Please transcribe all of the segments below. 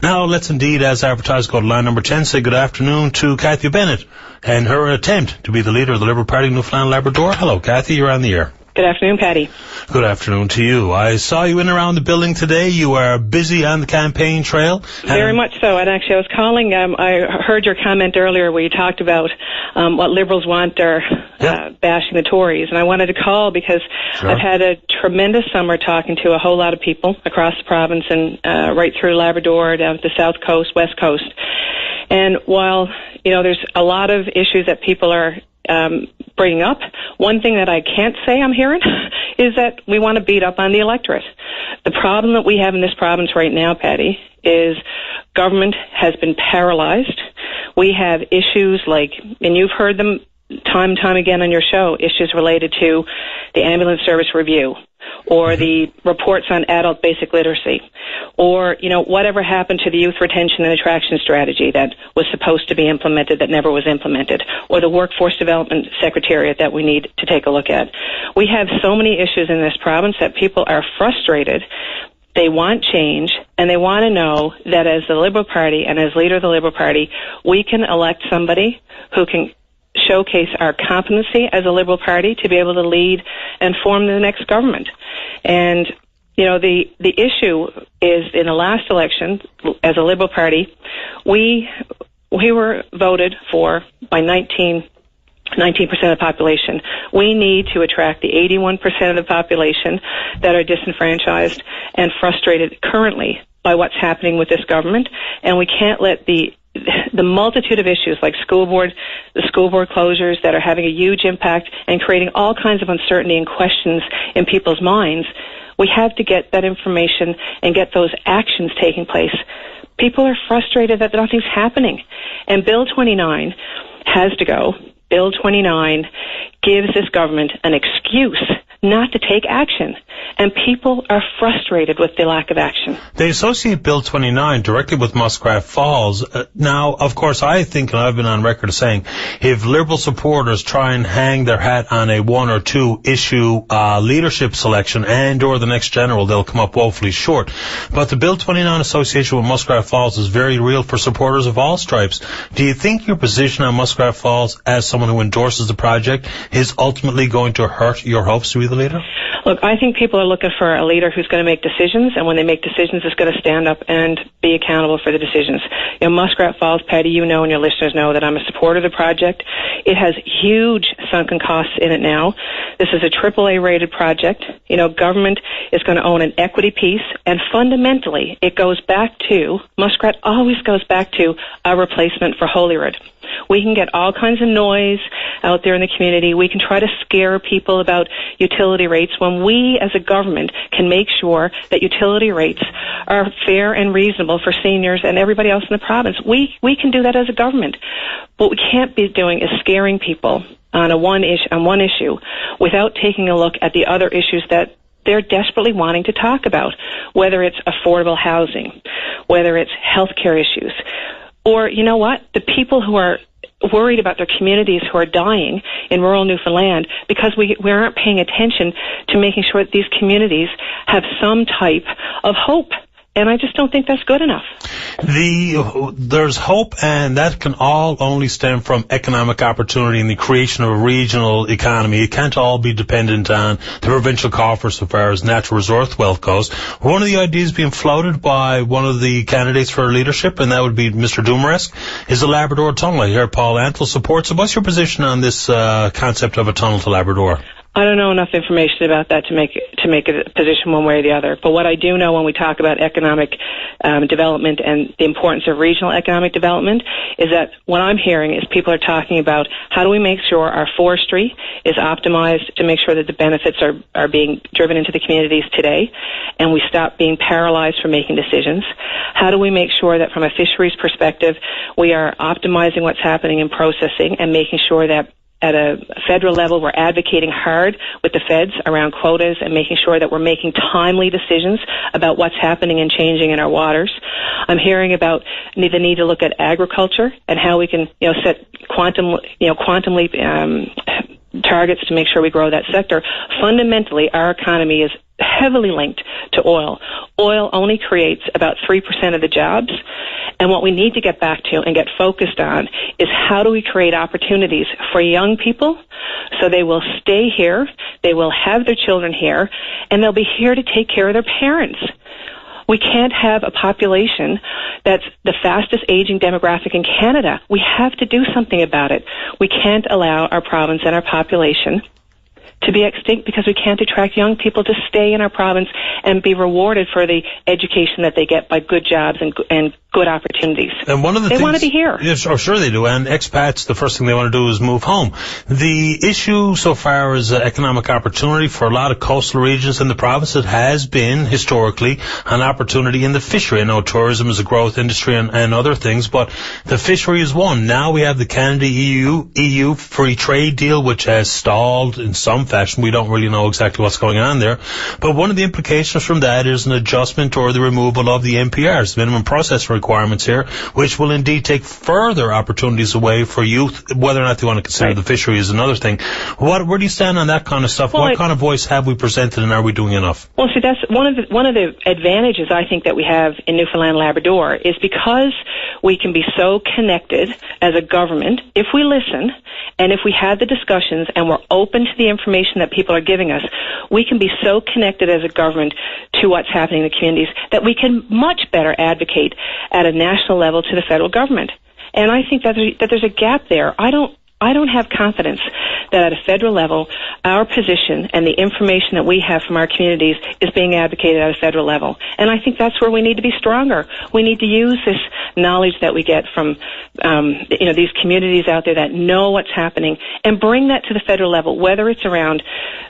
Now let's indeed, as advertised, go to line number 10. Say good afternoon to Cathy Bennett and her attempt to be the leader of the Liberal Party of Newfoundland Labrador. Hello, Cathy, you're on the air. Good afternoon, Paddy. Good afternoon to you. I saw you in and around the building today. You are busy on the campaign trail. Very much so. And actually, I was calling. I heard your comment earlier where you talked about what Liberals want are bashing the Tories. And I wanted to call because I've had a tremendous summer talking to a whole lot of people across the province and right through Labrador, down to the South Coast, West Coast. And while, there's a lot of issues that people are bringing up, one thing that I can't say I'm hearing is that we want to beat up on the electorate. The problem that we have in this province right now, Paddy, is government has been paralyzed. We have issues like, and you've heard them time and time again on your show, issues related to the ambulance service review, or the reports on adult basic literacy, or, whatever happened to the youth retention and attraction strategy that was supposed to be implemented that never was implemented, or the workforce development secretariat that we need to take a look at. We have so many issues in this province that people are frustrated. They want change, and they want to know that as the Liberal Party and as leader of the Liberal Party, we can elect somebody who can showcase our competency as a Liberal Party to be able to lead and form the next government. And, the issue is in the last election, as a Liberal Party, we were voted for by 19% of the population. We need to attract the 81% of the population that are disenfranchised and frustrated currently by what's happening with this government, and we can't let the multitude of issues like the school board closures that are having a huge impact and creating all kinds of uncertainty and questions in people's minds. We have to get that information and get those actions taking place. People are frustrated that nothing's happening. And Bill 29 has to go. Bill 29 gives this government an excuse not to take action. And people are frustrated with the lack of action. They associate Bill 29 directly with Muskrat Falls. Now, of course, I think, and I've been on record as saying, if Liberal supporters try and hang their hat on a one or two issue leadership selection and or the next general, they'll come up woefully short. But the Bill 29 association with Muskrat Falls is very real for supporters of all stripes. Do you think your position on Muskrat Falls as someone who endorses the project is ultimately going to hurt your hopes to be the leader? Look, I think people are looking for a leader who's going to make decisions, and when they make decisions, is going to stand up and be accountable for the decisions. Muskrat Falls, Paddy, and your listeners know that I'm a supporter of the project. It has huge sunken costs in it now. This is a AAA-rated project. Government is going to own an equity piece, and fundamentally, it goes back to, Muskrat always goes back to a replacement for Holyrood. We can get all kinds of noise out there in the community. We can try to scare people about utility rates when we as a government can make sure that utility rates are fair and reasonable for seniors and everybody else in the province. We can do that as a government. What we can't be doing is scaring people on one issue without taking a look at the other issues that they're desperately wanting to talk about, whether it's affordable housing, whether it's healthcare issues, or, the people who are worried about their communities who are dying in rural Newfoundland because we aren't paying attention to making sure that these communities have some type of hope. And I just don't think that's good enough. There's hope, and that can all only stem from economic opportunity and the creation of a regional economy. It can't all be dependent on the provincial coffers so far as natural resource wealth goes. One of the ideas being floated by one of the candidates for leadership, and that would be Mr. Dumaresque, is the Labrador Tunnel. I hear Paul Antle supports it. What's your position on this concept of a tunnel to Labrador? I don't know enough information about that to make a position one way or the other. But what I do know when we talk about economic development and the importance of regional economic development is that what I'm hearing is people are talking about how do we make sure our forestry is optimized to make sure that the benefits are being driven into the communities today, and we stop being paralyzed from making decisions. How do we make sure that from a fisheries perspective we are optimizing what's happening in processing and making sure that at a federal level, we're advocating hard with the feds around quotas and making sure that we're making timely decisions about what's happening and changing in our waters. I'm hearing about the need to look at agriculture and how we can, set quantum leap targets to make sure we grow that sector. Fundamentally, our economy is heavily linked to oil. Oil only creates about 3% of the jobs. And what we need to get back to and get focused on is how do we create opportunities for young people so they will stay here, they will have their children here, and they'll be here to take care of their parents. We can't have a population that's the fastest aging demographic in Canada. We have to do something about it. We can't allow our province and our population to be extinct because we can't attract young people to stay in our province and be rewarded for the education that they get by good jobs and good opportunities. And one of the they want to be here. Yes, oh, sure they do. And expats, the first thing they want to do is move home. The issue so far is economic opportunity for a lot of coastal regions in the province. It has been historically an opportunity in the fishery. I know tourism is a growth industry and other things, but the fishery is one. Now we have the Canada-EU free trade deal, which has stalled in some fashion. We don't really know exactly what's going on there. But one of the implications from that is an adjustment or the removal of the MPRs, minimum process requirements here, which will indeed take further opportunities away for youth. Whether or not they want to consider the fishery is another thing. Where do you stand on that kind of stuff? What kind of voice have we presented, and are we doing enough? Well, see, that's one of the advantages I think that we have in Newfoundland and Labrador is because we can be so connected as a government if we listen and if we have the discussions and we're open to the information that people are giving us. We can be so connected as a government to what's happening in the communities that we can much better advocate at a national level to the federal government. And I think that there's a gap there. I don't have confidence that at a federal level, our position and the information that we have from our communities is being advocated at a federal level. And I think that's where we need to be stronger. We need to use this knowledge that we get from, these communities out there that know what's happening and bring that to the federal level, whether it's around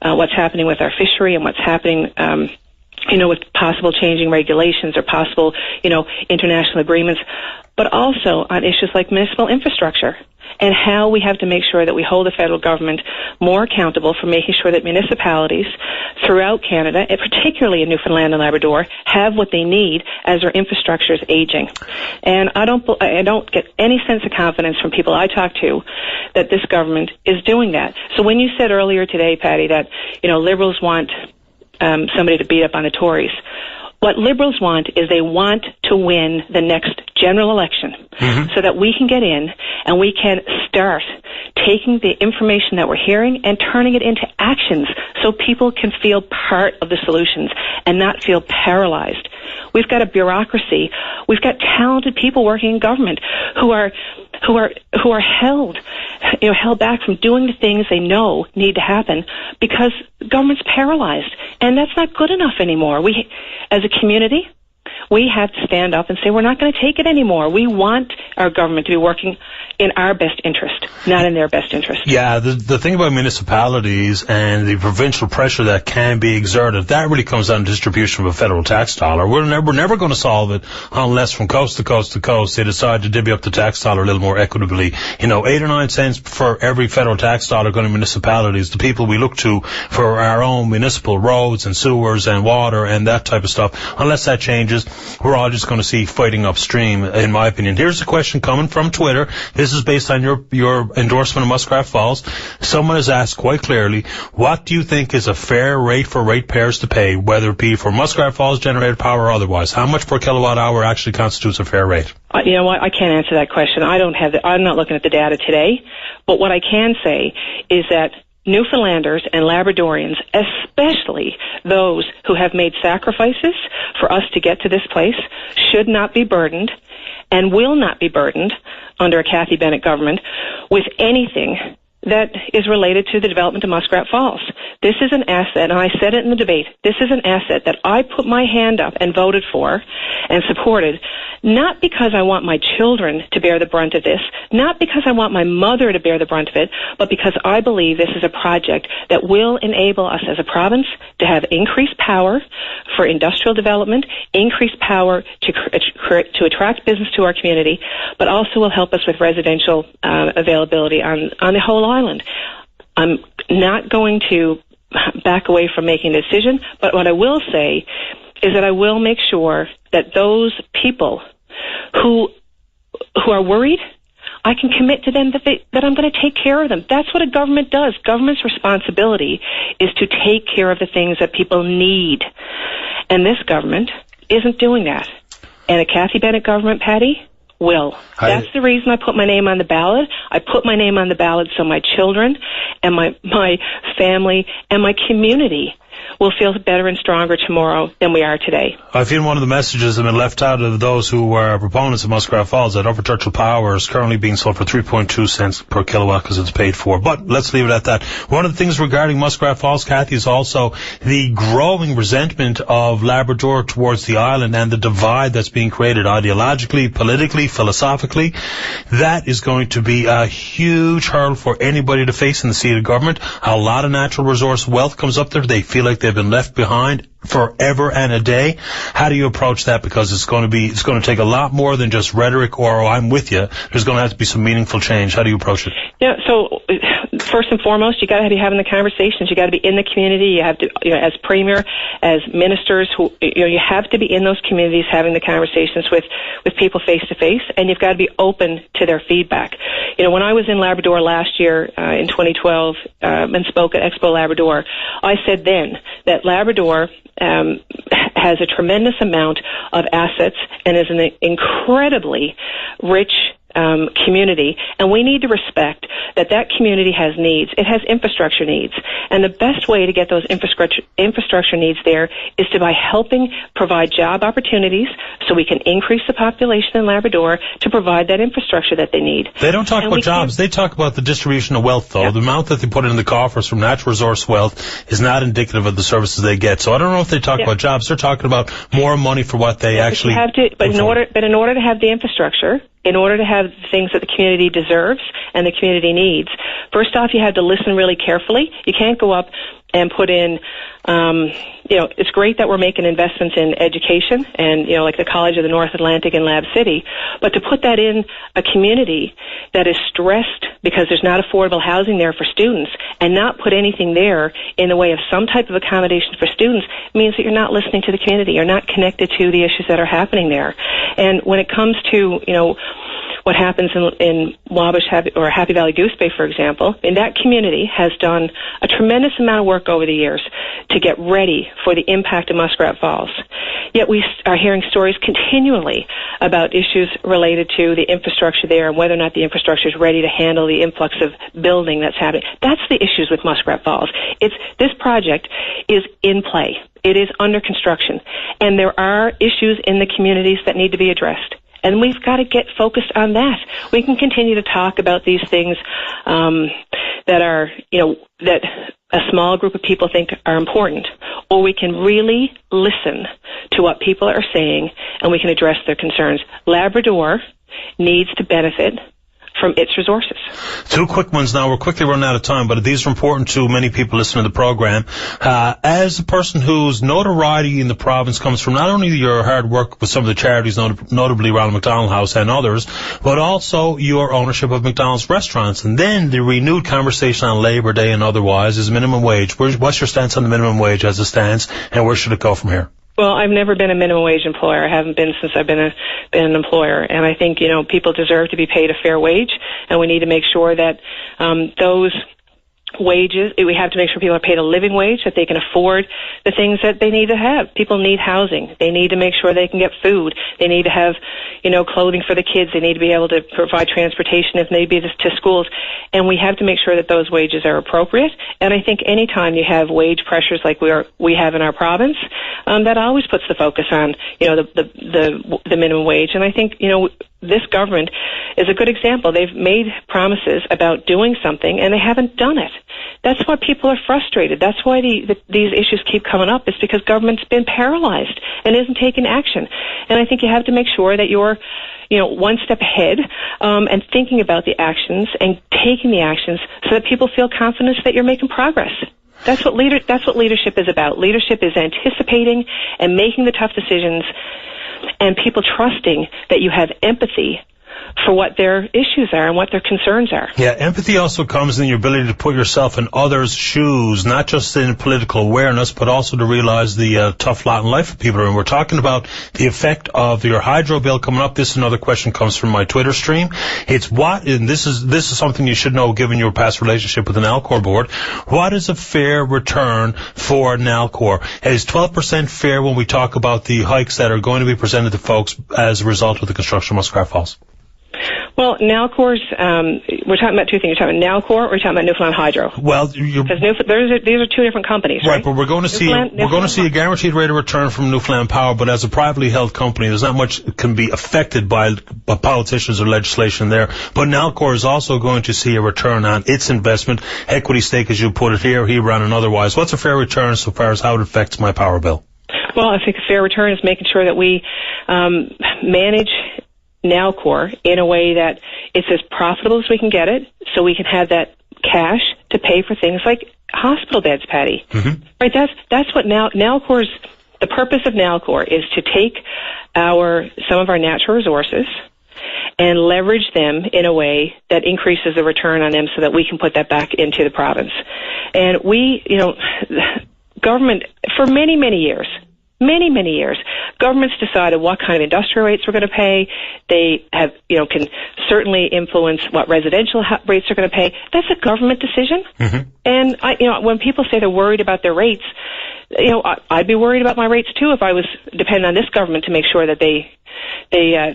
what's happening with our fishery and what's happening with possible changing regulations or possible, international agreements, but also on issues like municipal infrastructure and how we have to make sure that we hold the federal government more accountable for making sure that municipalities throughout Canada, and particularly in Newfoundland and Labrador, have what they need as their infrastructure is aging. And I don't get any sense of confidence from people I talk to that this government is doing that. So when you said earlier today, Patty, that, Liberals want somebody to beat up on the Tories. What Liberals want is they want to win the next general election so that we can get in and we can start taking the information that we're hearing and turning it into actions so people can feel part of the solutions and not feel paralyzed. We've got a bureaucracy. We've got talented people working in government who are held back from doing the things they know need to happen because government's paralyzed. And that's not good enough anymore. We, as a community, we have to stand up and say we're not going to take it anymore. We want our government to be working in our best interest, not in their best interest. Yeah, the thing about municipalities and the provincial pressure that can be exerted, that really comes down to distribution of a federal tax dollar. We're never going to solve it unless from coast to coast to coast they decide to divvy up the tax dollar a little more equitably. 8 or 9 cents for every federal tax dollar going to municipalities, the people we look to for our own municipal roads and sewers and water and that type of stuff. Unless that changes, we're all just going to see fighting upstream, in my opinion. Here's a question coming from Twitter. This is based on your endorsement of Muskrat Falls. Someone has asked quite clearly, what do you think is a fair rate for ratepayers to pay, whether it be for Muskrat Falls generated power or otherwise? How much per kilowatt hour actually constitutes a fair rate? You know what? I can't answer that question. I'm not looking at the data today. But what I can say is that Newfoundlanders and Labradorians, especially those who have made sacrifices for us to get to this place, should not be burdened and will not be burdened under a Cathy Bennett government with anything that is related to the development of Muskrat Falls. This is an asset, and I said it in the debate, this is an asset that I put my hand up and voted for and supported, not because I want my children to bear the brunt of this, not because I want my mother to bear the brunt of it, but because I believe this is a project that will enable us as a province to have increased power for industrial development, increased power to attract business to our community, but also will help us with residential availability on the whole island. I'm not going to back away from making a decision, but what I will say is that I will make sure that those people who are worried, I can commit to them that I'm going to take care of them. That's what a government does. Government's responsibility is to take care of the things that people need. And this government isn't doing that. And a Cathy Bennett government, Patty, will. That's the reason I put my name on the ballot. I put my name on the ballot so my children and my family and my community will feel better and stronger tomorrow than we are today. I feel one of the messages that have been left out of those who are proponents of Muskrat Falls, that Upper Churchill Power is currently being sold for 3.2 cents per kilowatt because it's paid for. But let's leave it at that. One of the things regarding Muskrat Falls, Cathy, is also the growing resentment of Labrador towards the island and the divide that's being created ideologically, politically, philosophically. That is going to be a huge hurdle for anybody to face in the seat of government. A lot of natural resource wealth comes up there. They feel like they've been left behind forever and a day. How do you approach that? Because it's going to take a lot more than just rhetoric or, oh, I'm with you. There's going to have to be some meaningful change. How do you approach it? Yeah, so first and foremost, you got to be having the conversations. You got to be in the community. You have to, as premier, as ministers, you have to be in those communities having the conversations with people face to face, and you've got to be open to their feedback. When I was in Labrador last year, in 2012, and spoke at Expo Labrador, I said then that Labrador has a tremendous amount of assets and is an incredibly rich community, and we need to respect that community has needs. It has infrastructure needs, and the best way to get those infrastructure needs there is by helping provide job opportunities so we can increase the population in Labrador to provide that infrastructure that they need. They don't talk about jobs. They talk about the distribution of wealth, though. Yeah. The amount that they put in the coffers from natural resource wealth is not indicative of the services they get. So I don't know if they talk about jobs. They're talking about more money for what they actually have to. But in order to have the infrastructure, in order to have the things that the community deserves and the community needs, first off, you have to listen really carefully. You can't go up and put in, it's great that we're making investments in education and, like the College of the North Atlantic and Lab City, but to put that in a community that is stressed because there's not affordable housing there for students and not put anything there in the way of some type of accommodation for students means that you're not listening to the community. You're not connected to the issues that are happening there. And when it comes to, what happens in Wabash or Happy Valley Goose Bay, for example, and that community has done a tremendous amount of work over the years to get ready for the impact of Muskrat Falls. Yet we are hearing stories continually about issues related to the infrastructure there and whether or not the infrastructure is ready to handle the influx of building that's happening. That's the issues with Muskrat Falls. This project is in play. It is under construction, and there are issues in the communities that need to be addressed. And we've got to get focused on that. We can continue to talk about these things that are, that a small group of people think are important, or we can really listen to what people are saying and we can address their concerns. Labrador needs to benefit from its resources. Two quick ones now. We're quickly running out of time, but these are important to many people listening to the program. As a person whose notoriety in the province comes from not only your hard work with some of the charities, notably Ronald McDonald House and others, but also your ownership of McDonald's restaurants, and then the renewed conversation on Labor Day and otherwise is minimum wage. What's your stance on the minimum wage as it stands, and where should it go from here? Well, I've never been a minimum wage employer. I haven't been since I've been an employer. And I think, people deserve to be paid a fair wage, and we need to make sure that those wages, we have to make sure people are paid a living wage, that they can afford the things that they need to have. People need housing. They need to make sure they can get food. They need to have, clothing for the kids. They need to be able to provide transportation if need be to schools. And we have to make sure that those wages are appropriate. And I think any time you have wage pressures like we have in our province, that always puts the focus on, the minimum wage. And I think, this government is a good example. They've made promises about doing something, and they haven't done it. That's why people are frustrated. That's why these issues keep coming up. It's because government's been paralyzed and isn't taking action. And I think you have to make sure that you're, one step ahead and thinking about the actions and taking the actions so that people feel confidence that you're making progress. That's what leadership is about. Leadership is anticipating and making the tough decisions, and people trusting that you have empathy for what their issues are and what their concerns are. Yeah, empathy also comes in your ability to put yourself in others' shoes, not just in political awareness, but also to realize the tough lot in life for people. And we're talking about the effect of your hydro bill coming up. This is another question comes from my Twitter stream. It's and this is something you should know given your past relationship with the Nalcor board. What is a fair return for Nalcor? Is 12% fair when we talk about the hikes that are going to be presented to folks as a result of the construction of Muskrat Falls? Well, Nalcor's, we're talking about two things. You're talking about Nalcor or you're talking about Newfoundland Hydro? Well, these are two different companies, right? But we're going to see a guaranteed rate of return from Newfoundland Power, but as a privately held company, there's not much that can be affected by politicians or legislation there. But Nalcor is also going to see a return on its investment, equity stake, as you put it here, Hebron, and otherwise. What's a fair return so far as how it affects my power bill? Well, I think a fair return is making sure that we manage Nalcor in a way that it's as profitable as we can get it, so we can have that cash to pay for things like hospital beds, Patty. Mm-hmm. Right? That's what Nalcor's. The purpose of Nalcor is to take some of our natural resources and leverage them in a way that increases the return on them, so that we can put that back into the province. And government for many years, governments decided what kind of industrial rates we're going to pay. They have, can certainly influence what residential rates are going to pay. That's a government decision. Mm-hmm. And when people say they're worried about their rates, I'd be worried about my rates too if I was dependent on this government to make sure that they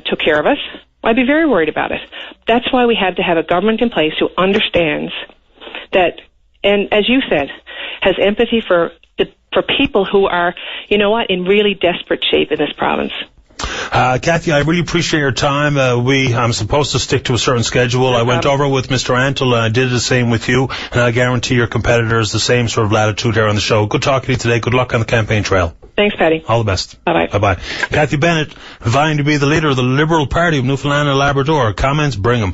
took care of us. I'd be very worried about it. That's why we have to have a government in place who understands that, and as you said, has empathy for people who are, in really desperate shape in this province. Cathy, I really appreciate your time. I'm supposed to stick to a certain schedule. I went over with Mr. Antle, and I did the same with you, and I guarantee your competitors the same sort of latitude here on the show. Good talking to you today. Good luck on the campaign trail. Thanks, Patty. All the best. Bye-bye. Bye-bye. Cathy Bennett, vying to be the leader of the Liberal Party of Newfoundland and Labrador. Comments, bring them.